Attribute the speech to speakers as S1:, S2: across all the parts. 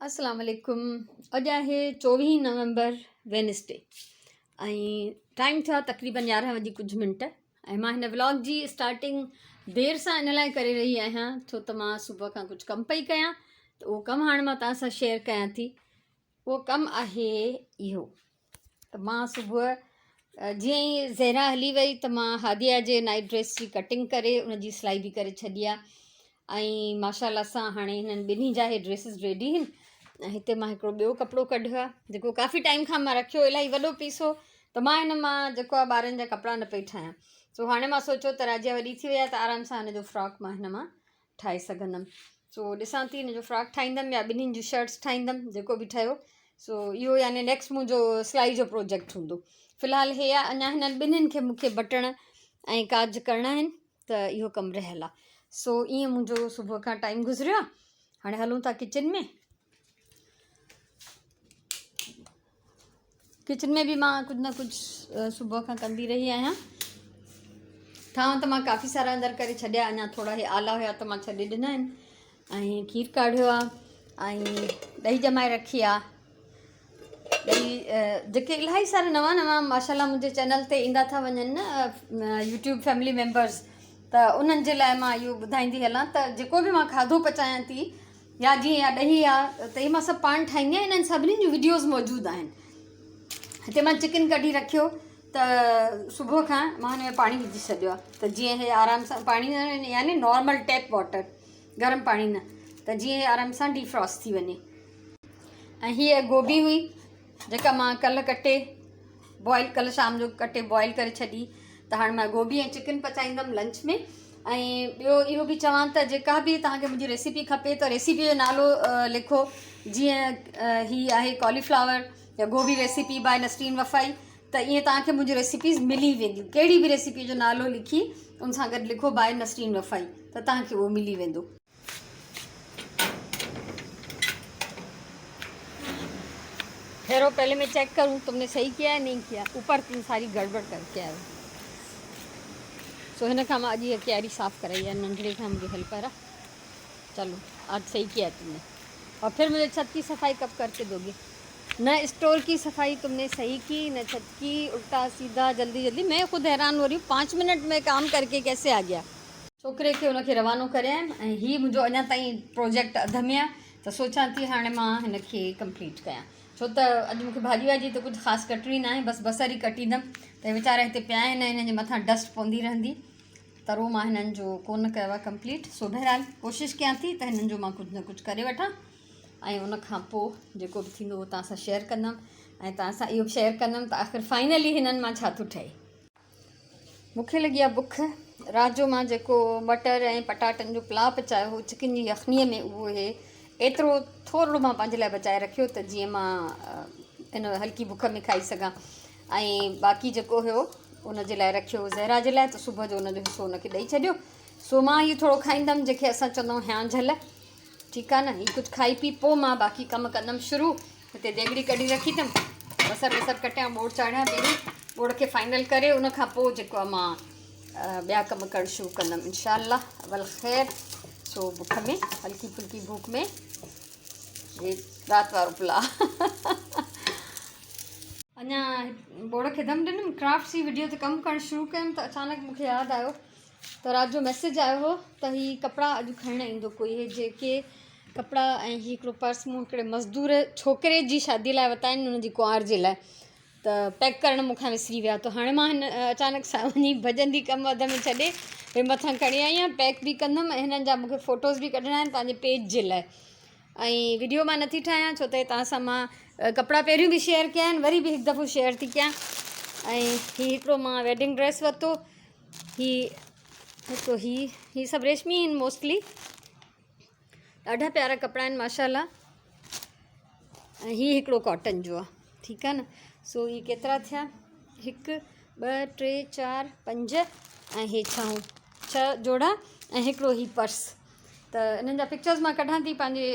S1: अस्सलाम वालेकुम। अॼु आहे 24 नवंबर वेनसडे ऐं टाइम थिया तक़रीबन 11:09 ऐं मां हिन व्लॉग जी स्टार्टिंग देरि सां इन लाइ करे रही आहियां छो त मां सुबुह खां कुझु कमु पई कयां त उहो कमु हाणे मां तव्हां सां शेयर कयां थी। उहो कमु आहे इहो त मां सुबुह जीअं ई ज़हरा हली वई त मां हादिया जे नाइट ड्रेस जी कटिंग करे उनजी सिलाई बि करे छॾी आहे ऐं माशाल्लाह सां हाणे हिननि ॿिन्ही जा इहे ड्रेसिस रेडी आहिनि। ऐं हिते मां हिकिड़ो ॿियो कपिड़ो कढियो आहे जेको काफ़ी टाइम खां मां रखियो, इलाही वॾो पीस हो त मां हिन मां जेको आहे ॿारनि जा कपिड़ा न पई ठाहियां। सो हाणे मां सोचियो त राजिया वॾी थी वई आहे त आराम सां हिन जो फ्रॉक मां हिन मां ठाहे सघंदमि। सो ॾिसां थी हिन जो फ्रॉक ठाहींदमि या ॿिन्हिनि जूं शर्ट्स ठाहींदमि जेको बि ठहियो। सो इहो यानी नेक्स्ट मुंहिंजो सिलाई जो प्रोजेक्ट हूंदो। फ़िलहालु हे आहे अञा हिननि ॿिन्हिनि खे मूंखे बटण ऐं काज करणा आहिनि त इहो कमु रहियल आहे। सो ईअं मुंहिंजो सुबुह खां टाइम गुज़रियो आहे। हाणे हलूं था किचन में। किचन में भी मां कुछ न कुछ सुबह खां कंदी रही आहियां। ठाहिण त मां काफ़ी सारा अंदरि करे छॾिया, अञा थोरा इहे आला हुया त मां छॾे ॾिना आहिनि ऐं खीर काढ़ियो आहे ऐं ॾही ॼमाए रखी आहे। ॾही जेके इलाही सारा नवां नवां माशाल्लाह मुंहिंजे चैनल ते ईंदा था वञनि न यूट्यूब फैमिली मेंबर्स, त उन्हनि जे लाइ मां इहो ॿुधाईंदी हलां त जेको बि मां खाधो पचायां थी या जीअं या ॾही आहे त इहे मां सभु पाण ठाहींदी आहियां। इन्हनि सभिनीनि जूं वीडियोज़ मौजूदु आहिनि। हिते मां चिकन कढी रखियो त सुबुह खां मां हिन में पाणी विझी छॾियो आहे त जीअं इहे आराम सां पाणी न यानी नॉर्मल टैप वाटर, गरम पाणी न, त जीअं इहे आराम सां डिफ्रॉस्ट थी वञे। ऐं हीअ गोभी हुई जेका मां कल्ह कटे बॉइल, कल्ह शाम जो कटे बॉइल करे छॾी, त हाणे मां गोभी ऐं चिकन पचाईंदमि लंच में। ऐं ॿियो इहो बि चवां त जेका बि तव्हांखे मुंहिंजी रेसिपी खपे त रेसिपी जो नालो लिखो। जीअं हीअ आहे कॉलीफ्लावर या गोभी रेसिपी बाय नसरीन वफ़ाई, त ईअं तव्हांखे मुंहिंजी रेसिपीज़ मिली वेंदियूं। कहिड़ी बि रेसिपी जो नालो लिखी उन सां गॾु लिखो बाय नसरीन वफ़ाई, त तव्हांखे उहो मिली वेंदो। ठहरो पहले मैं चेक करूं तुमने सही किया है नहीं किया, ऊपर तुम सारी गड़बड़ करके आयो। सो हिन खां मां अॼु इहा क्यारी साफ़ कराई है, नंढड़े खां मुंहिंजे हेल्पर आहे। चलो आज सही किया तुमने, और फिर मुझे छत की सफाई कब करके दोगे? न स्टोर की सफाई तुमने सही की, न छत की, उल्टा सीधा जल्दी जल्दी। मैं खुद हैरान हो रही हूँ 5 मिनट में काम करके कैसे आ गया। छोकिरे खे उनखे रवानो करे आयमि ऐं हीअ मुंहिंजो अञा ताईं प्रोजेक्ट अध में आहे, त सोचां थी हाणे मां हिन खे कंप्लीट कयां। छो त अॼु मूंखे भाॼी वाॼी त कुझु ख़ासि कटणी न आहे, बसि बसर ई कटींदमि त वीचारा हिते पिया आहिनि, हिननि जे मथां डस्ट पवंदी रहंदी, त उहो मां हिननि जो कोन कयो आहे कंप्लीट। सो बहरहाल कोशिशि कयां थी त हिननि जो मां कुझु न कुझु करे वठां ऐं उनखां पोइ जेको बि थींदो उहो तव्हां सां शेयर कंदमि ऐं तव्हां सां इहो बि शेयर कंदमि त आख़िर फाइनली हिननि मां छा थो ठहे। मूंखे लॻी आहे बुख। राति जो मां जेको मटर ऐं पटाटनि जो पुलाउ पचायो हो चिकन जी यखनीअ में, उहो हे एतिरो थोरो मां पंहिंजे लाइ बचाए रखियो त जीअं मां इन हल्की बुख में खाई सघां। ऐं बाक़ी जेको हुयो उनजे लाइ रखियो ज़हरा जे लाइ, त सुबुह जो उनजो हिसो उनखे ॾेई छॾियो। सो मां इहो थोरो खाईंदमि जंहिंखे असां चवंदा आहियूं ह्या झल, ठीकु आहे न। हीअ कुझु खाई पी पोइ मां बाक़ी कमु कंदमि शुरू। हिते देॻड़ी कढी रखी अथमि, बसर वसर कटियां, ॿोड़ चाढ़ियां, पहिरीं ॿोड़ खे फाइनल करे उनखां पोइ जेको आहे मां ॿिया कमु करणु शुरू कंदमि इंशाअल्लाह अवल ख़ैर। सो बुख में, हल्की फुल्की भूख में हे राति वारो पुलाउ। अञा बोड़ खे दम ॾिनमि, क्राफ्ट जी वीडियो ते कमु करणु शुरू कयमि त अचानक मूंखे यादि आयो त राति जो मैसेज आयो हो त हीअ कपिड़ा अॼु खणणु ईंदो कोई। हे जेके कपिड़ा ऐं हीअ हिकिड़ो पर्स मूं हिकिड़े मज़दूर छोकिरे जी शादी लाइ वरिता आहिनि, हुनजी कुंवार जे लाइ, त पैक करणु मूंखां विसरी विया। त हाणे मां हिन अचानक सां वञी भॼंदी कमु अध में छॾे हे मथां खणी आई आहियां, पैक बि कंदमि ऐं हिननि जा मूंखे फ़ोटोज़ बि कढणा आहिनि पंहिंजे पेज जे लाइ। ऐं वीडियो मां नथी ठाहियां छो त तव्हां सां मां कपिड़ा पहिरियों बि शेयर कया आहिनि, वरी बि हिकु दफ़ो शेयर थी कयां। ऐं हीअ हिकिड़ो मां वेडिंग ड्रेस वरितो, हिकिड़ो हीअ सभु रेशमी आहिनि मोस्टली, ॾाढा प्यारा कपिड़ा आहिनि माशाल्लाह। ऐं हीअ हिकिड़ो कॉटन जो आहे, ठीकु आहे न। सो हीअ केतिरा थिया, 1 2 3 4 5 ऐं हे 6 जोड़ा ऐं हिकिड़ो हीअ पर्स। त इन्हनि जा पिक्चर्स मां कढां थी पंहिंजे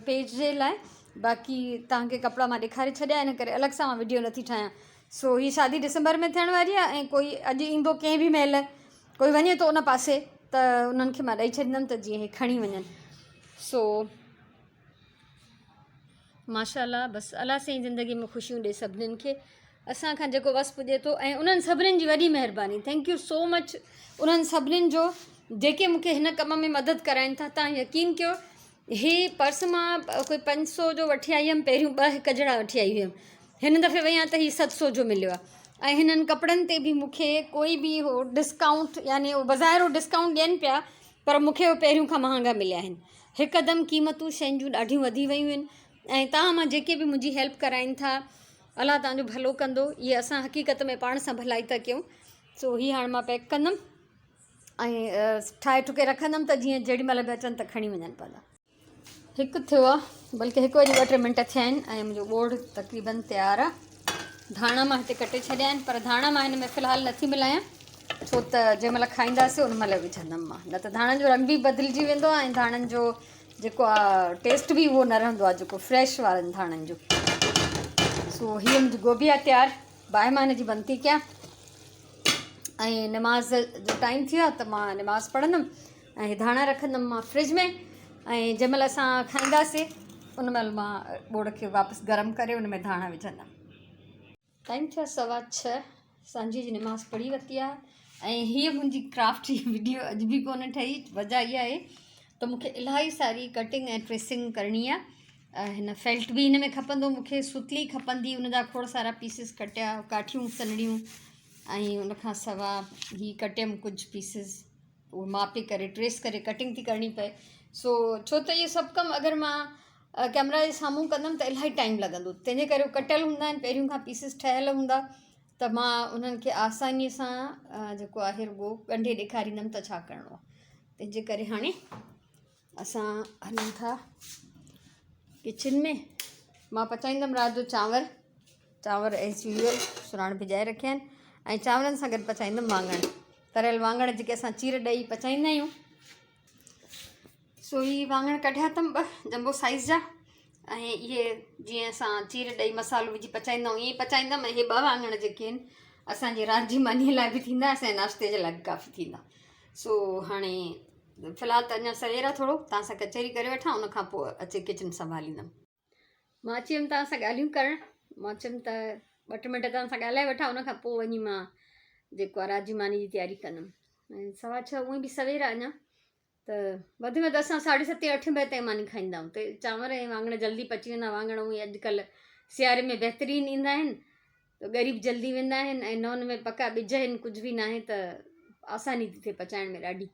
S1: पेज जे लाइ, बाक़ी तव्हांखे कपिड़ा मां ॾेखारे छॾिया इन करे अलॻि सां मां वीडियो नथी ठाहियां। सो हीअ शादी दिसंबर में थियण वारी आहे ऐं कोई अॼु ईंदो कंहिं बि महिल, कोई वञे थो उन पासे त उन्हनि खे मां ॾेई छॾींदमि त जीअं हे खणी वञनि। सो माशाल्लाह। बसि अलाह साईं ज़िंदगी में ख़ुशियूं ॾिए सभिनीनि खे, असांखां जेको वस पुॼे थो। ऐं उन्हनि सभिनीनि जी वॾी महिरबानी, थैंक यू सो मच उन्हनि सभिनीनि जो जेके मूंखे हिन कम में मदद कराइनि था। तव्हां यकीन कयो, हे पर्स मां कोई 500 जो वठी आई हुअमि, पहिरियों 2 हिकु जहिड़ा वठी आई हुअमि, हिन दफ़े वई आहियां त हीउ 700 जो मिलियो आहे। ऐं हिननि कपिड़नि ते बि मूंखे कोई बि हो डिस्काउंट, यानी उहो बाज़ारि डिस्काउंट ॾियनि पिया, पर मूंखे उहो पहिरियों खां महांगा मिलिया आहिनि। हिकदमि क़ीमतूं शयुनि जूं ॾाढियूं वधी वियूं आहिनि। ऐं तव्हां मां जेके बि मुंहिंजी हेल्प कराइनि था, अलाह तव्हांजो भलो कंदो। इहे असां हक़ीक़त में पाण सां भलाई था कयूं। सो हीअ हाणे मां पैक कंदमि ऐं ठाहे ठुके रखंदमि त जीअं जेॾी महिल बि अचनि त खणी वञनि पंहिंजा। हिकु थियो आहे, बल्कि 1 वॼी 2-3 मिंट थिया आहिनि ऐं मुंहिंजो ॿोड़ तक़रीबन तयारु आहे। धाणा मां हिते कटे छॾिया आहिनि, पर धाणा मां हिन में फ़िलहालु नथी मिलायां, छो त जंहिं महिल खाईंदासीं उन महिल विझंदमि मां, न त धाणनि जो रंग बि बदिलिजी वेंदो आहे ऐं धाणनि जो जेको आहे टेस्ट बि उहो न रहंदो आहे जेको फ्रेश वारनि धाणनि जो। सो हीअ मुंहिंजी गोभी आहे तयारु, बाहि मां हिन जी बंद थी कयां। ऐं निमाज़ जो टाइम थी वियो त मां निमाज़ पढ़ंदमि ऐं धाणा रखंदमि मां फ्रिज में। ऐं जंहिं महिल असां खाईंदासीं उन महिल मां ॿोड़ खे वापसि गरम करे उन में धाणा विझंदमि। टाइम थिया 6:15, सांझी जी निमाज़ पढ़ी वरिती आहे। ऐं हीअ मुंहिंजी क्राफ्ट जी वीडियो अॼु बि कोन ठही, वजह इहा आहे त मूंखे इलाही सारी कटिंग ऐं ट्रेसिंग करणी आहे। हिन फेल्ट बि हिन में खपंदो, मूंखे सुतली खपंदी, उनजा खोड़ सारा पीसिस कटिया, काठियूं सनड़ियूं, ऐं उनखां सवाइ ही कटियमि कुझु पीसिस, उहो मापे करे ट्रेस करे कटिंग थी करणी पए। सो छो त इहो सभु कमु अगरि मां कैमरा जे साम्हूं कंदमि त इलाही टाइम लॻंदो, तंहिंजे करे कटियल हूंदा आहिनि, पहिरियों खां पीसिस ठहियल हूंदा, त मां उन्हनि खे आसानीअ सां जेको आहे रुॻो ॻंढे ॾेखारींदमि त छा करिणो आहे। तंहिंजे करे हाणे असां हलूं था किचन में। मां पचाईंदमि राति जो चांवर एज़ यूजुअल सुराण भिॼाए रखिया आहिनि, ऐं चांवरनि सां गॾु पचाईंदमि वाङण, तरियल वाङण जेके असां चीर ॾेई पचाईंदा आहियूं। सो ही वाङण कढिया अथमि 2 जंबो साइज़ जा, ऐं इहे जीअं असां चीर ॾेई मसालो विझी पचाईंदा आहियूं ईअं ई पचाईंदमि। ऐं इहे 2 वाङण जेके आहिनि असांजी राति जी मानीअ लाइ बि थींदा, असांजे नाश्ते जे लाइ बि काफ़ी थींदा। सो हाणे फ़िलहालु त अञा सवेर आहे थोरो, तव्हां सां कचहरी करे वठां, उनखां पोइ अचे किचन संभालींदमि। मां अची वियमि तव्हां सां ॻाल्हियूं करणु, मां चयमि त 2 मिंट तव्हां सां ॻाल्हाए वठां, उनखां पोइ वञी मां जेको आहे राति जी मानी जी तयारी कंदमि। ऐं 6:15 उअं बि सवेर आहे अञा, त वधि में वधि असां 7:30-8 बजे ताईं मानी खाईंदा आहियूं, त चांवर ऐं वाङण जल्दी पची वेंदा। वाङण उहे अॼुकल्ह सियारे में बहितरीनु ईंदा आहिनि, त ग़रीब जल्दी वेंदा आहिनि, ऐं न हुन में पका ॿिज आहिनि, कुझु बि न आहे, त आसानी थी थिए पचाइण में ॾाढी।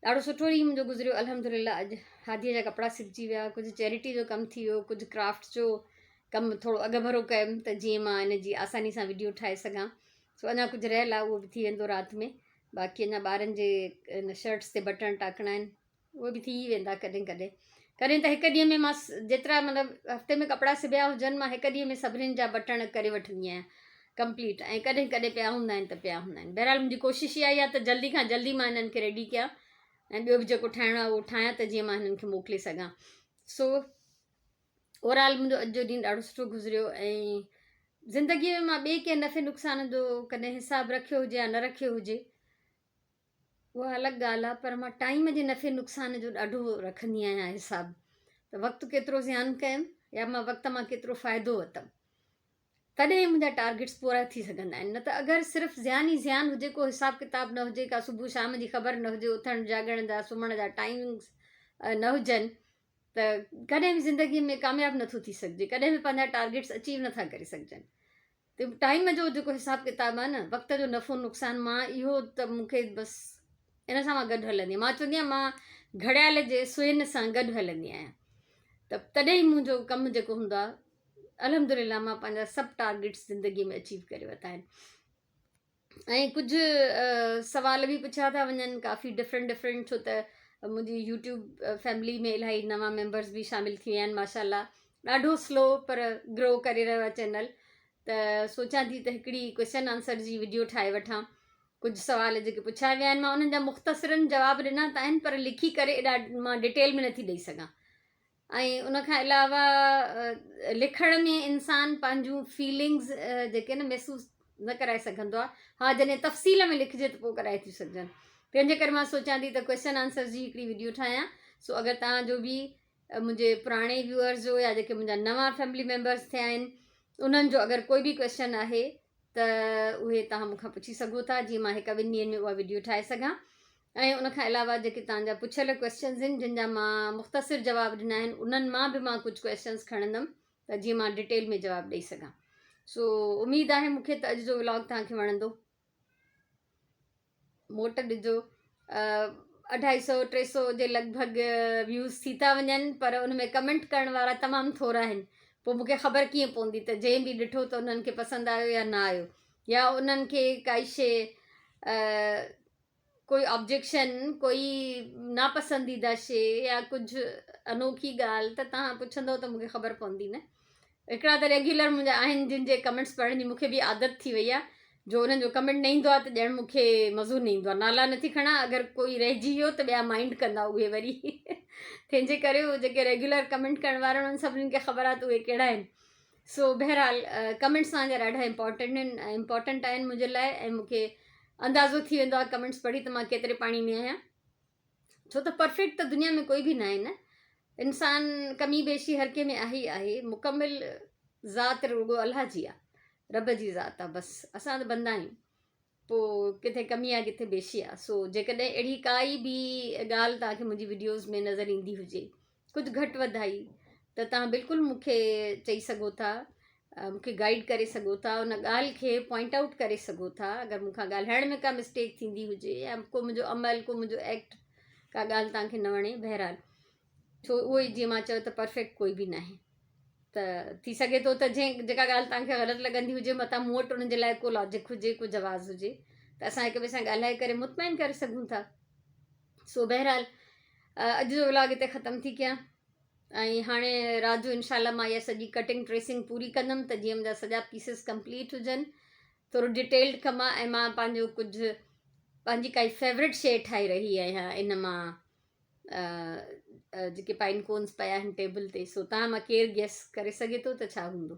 S1: ॾाढो सुठो ॾींहुं मुंहिंजो गुज़रियो अल्हम्दुलिल्लाह। अॼु हादीअ जा कपिड़ा सिबजी विया, कुझु चैरिटी जो कमु थी वियो, कुझु क्राफ्ट जो कमु थोरो अॻु भरो कयमि त जीअं मां हिन जी आसानी सां वीडियो ठाहे सघां। सो अञा कुझु रहियल आहे, उहो बि थी वेंदो राति में। बाक़ी अञा ॿारनि जे इन शर्ट्स ते बटण टाकणा आहिनि, उहे बि थी वेंदा कॾहिं कॾहिं। कॾहिं त हिकु ॾींहं में मां जेतिरा मतिलबु हफ़्ते में कपिड़ा सिबिया हुजनि, मां हिकु ॾींहं में सभिनीनि जा बटण करे वठंदी आहियां कंप्लीट। ऐं कॾहिं कॾहिं पिया हूंदा आहिनि त पिया हूंदा आहिनि। बहरहाल मुंहिंजी कोशिशि इहा ई आहे त जल्दी खां जल्दी मां हिननि खे रेडी कयां ऐं ॿियो बि जेको ठाहिणो आहे उहो ठाहियां, त जीअं मां हिननि खे मोकिले सघां। सो ओवरऑल मुंहिंजो अॼु जो ॾींहुं ॾाढो सुठो गुज़रियो। ऐं ज़िंदगीअ में मां ॿिए कंहिं नफ़े नुक़सान जो कॾहिं हिसाबु रखियो हुजे या न रखियो हुजे, उहा अलॻि ॻाल्हि आहे, पर मां टाइम जे नफ़े नुक़सान जो ॾाढो रखंदी आहियां हिसाबु, त वक़्तु केतिरो ज़्यानु कयमि या मां वक़्त मां केतिरो फ़ाइदो वरितमि, तॾहिं मुंहिंजा टारगेट्स पूरा थी सघंदा आहिनि। न त अगरि सिर्फ़ु ज़्यान ई ज़्यानु हुजे, को हिसाबु किताबु न हुजे, का सुबुह शाम जी ख़बर न हुजे, उथण जाॻण जा सुम्हण जा टाइमिंग्स न हुजनि, त कॾहिं बि ज़िंदगीअ में कामयाबु नथो थी सघिजे, कॾहिं बि पंहिंजा टारगेट्स अचीव नथा करे सघिजनि। त टाइम जो जेको हिसाबु किताबु आहे न, वक़्त जो नफ़ो नुक़सानु, मां इहो त मूंखे बसि इन सां मां गॾु हलंदी आहियां। मां चवंदी आहियां मां घड़ियाल जे सुइन सां गॾु हलंदी आहियां, त तॾहिं मुंहिंजो कमु जेको हूंदो आहे, अल्हम्दुलिल्लाह मां पंहिंजा सभु टारगेट्स ज़िंदगीअ में अचीव करे वरिता आहिनि। ऐं कुझु सवाल बि पुछिया था वञनि, काफ़ी डिफरेंट, छो त मुंहिंजी यूट्यूब फैमिली में इलाही नवां मेंबर्स बि शामिलु थी विया आहिनि माशाल्लाह। ॾाढो स्लो पर ग्रो करे रहियो आहे चैनल, त सोचां थी त हिकिड़ी क्वेश्चन आंसर जी वीडियो ठाहे वठां। कुझु सवाल जेके पुछिया विया आहिनि, मां उन्हनि जा मुख़्तसिरनि जवाब ॾिना त आहिनि, पर लिखी करे मां डिटेल में नथी ॾेई सघां। ऐं उनखां अलावा लिखण में इंसानु पंहिंजूं फीलिंग्स जेके न महसूसु न कराए सघंदो आहे। हा, जॾहिं तफ़सील में लिखिजे त पोइ कराए थियूं सघजनि। तंहिंजे करे मां सोचां थी त क्वेश्चन आंसर जी हिकिड़ी वीडियो ठाहियां। सो अगरि तव्हांजो बि मुंहिंजे पुराणे व्यूअर्स जो या जेके मुंहिंजा नवां फैमिली मेम्बर्स थिया आहिनि उन्हनि जो अगरि कोई बि क्वेश्चन आहे त उहे तव्हां मूंखां पुछी सघो था, जीअं मां हिकु 2 ॾींहंनि में उहा वीडियो ठाहे सघां। ऐं उनखां अलावा जेके तव्हांजा पुछियल क्वेश्चन्स आहिनि जिन जा मां मुख़्तसिर जवाब ॾिना आहिनि उन्हनि मां बि मां कुझु क्वेश्चन्स खणंदमि त जीअं मां डिटेल में जवाबु ॾेई सघां। सो उमेदु आहे मूंखे त अॼु जो व्लॉग तव्हांखे वणंदो। मोट ॾिजो 250-300 जे लॻभॻि व्यूज़ थी था वञनि, पर उन में कमेंट करण वारा तमामु थोरा आहिनि। पोइ मूंखे ख़बर कीअं पवंदी त जंहिं बि ॾिठो त उन्हनि खे पसंदि आयो या न आयो, या उन्हनि खे काई शइ कोई ऑब्जेक्शन, कोई नापसंदीदा शइ या कुझु अनोखी ॻाल्हि त तव्हां पुछंदव त मूंखे ख़बर पवंदी न। हिकिड़ा त रेग्युलर मुंहिंजा आहिनि जिन जे कमेंट्स पढ़ण जी मूंखे बि आदत थी वई आहे, जो उन्हनि जो कमेंट न ईंदो आहे त ॼण मूंखे मज़ो न ईंदो आहे। नाला नथी खणा, अगरि कोई रहिजी वियो त ॿिया माइंड कंदा उहे वरी तंहिंजे करे उहे जेके रेग्युलर कमेंट करण वारा उन्हनि सभिनीनि खे ख़बर आहे त उहे कहिड़ा आहिनि। सो बहरहाल कमेंट्स तव्हांजा ॾाढा इम्पॉर्टेंट आहिनि मुंहिंजे लाइ, ऐं मूंखे अंदाज़ो थी वेंदो आहे कमेंट्स पढ़ी त मां केतिरे पाणी में आहियां। छो त परफेक्ट त दुनिया में कोई बि न आहे न, इंसान कमी बेशी हर कंहिं में आहे ई आहे। मुकमिल ज़ात रुॻो अलाह जी आहे, रब जी ज़ात आहे, बसि असां त बंदा आहियूं। पोइ किथे कमी आहे किथे बेशी आहे। सो जेकॾहिं अहिड़ी काई बि ॻाल्हि तव्हांखे मुंहिंजी वीडियोज़ में नज़र ईंदी हुजे, कुझु घटि वधाई, त तव्हां बिल्कुलु मूंखे चई सघो था, मूंखे गाइड करे सघो था, उन ॻाल्हि खे पॉइंट आउट करे सघो था। अगरि मूंखां ॻाल्हाइण में का मिस्टेक थींदी हुजे या को मुंहिंजो अमल, को मुंहिंजो एक्ट, का ॻाल्हि तव्हांखे न वणे, बहरहाल छो उहो ई जीअं मां चयो त परफेक्ट कोई बि न आहे। त थी सघे थो त जेका ॻाल्हि तव्हांखे ग़लति लॻंदी हुजे, मथां मूं वटि उन्हनि जे लाइ को लॉजिक हुजे, को जवाज़ हुजे, त असां हिक ॿिए सां ॻाल्हाए करे मुतमइन करे सघूं था। सो बहरहाल अॼु जो व्लॉग हिते ख़तमु थी कयां, ऐं हाणे राति जो इंशाल्लाह मां इहा सॼी कटिंग ट्रेसिंग पूरी कंदमि त जीअं मुंहिंजा सॼा पीसिस कंप्लीट हुजनि। थोरो डिटेल्ड कमु आहे, ऐं मां पंहिंजो कुझु पंहिंजी काई फेवरेट शइ ठाहे रही आहियां इन मां, जेके पाइन कोन्स पिया आहिनि टेबल ते। सो तव्हां मां केरु गेस करे सघे थो त छा हूंदो?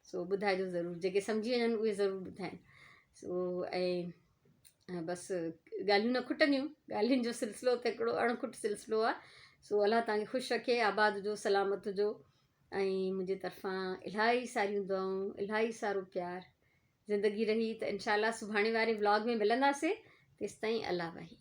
S1: सो ॿुधाइजो ज़रूरु, जेके सम्झी वञनि उहे ज़रूरु ॿुधाइनि। सो ऐं बसि ॻाल्हियूं न खुटंदियूं, ॻाल्हियुनि जो सिलसिलो त हिकिड़ो अणखुट सिलसिलो आहे। सो अलाह तव्हांखे ख़ुशि रखे, आबाद हुजो, सलामत हुजो, ऐं मुंहिंजे तरफ़ां इलाही सारियूं दुआऊं, इलाही सारो प्यार। ज़िंदगी रही त इंशाल्लाह सुभाणे वारे व्लॉग में मिलंदासीं। तेसिताईं अल्लाह वाही।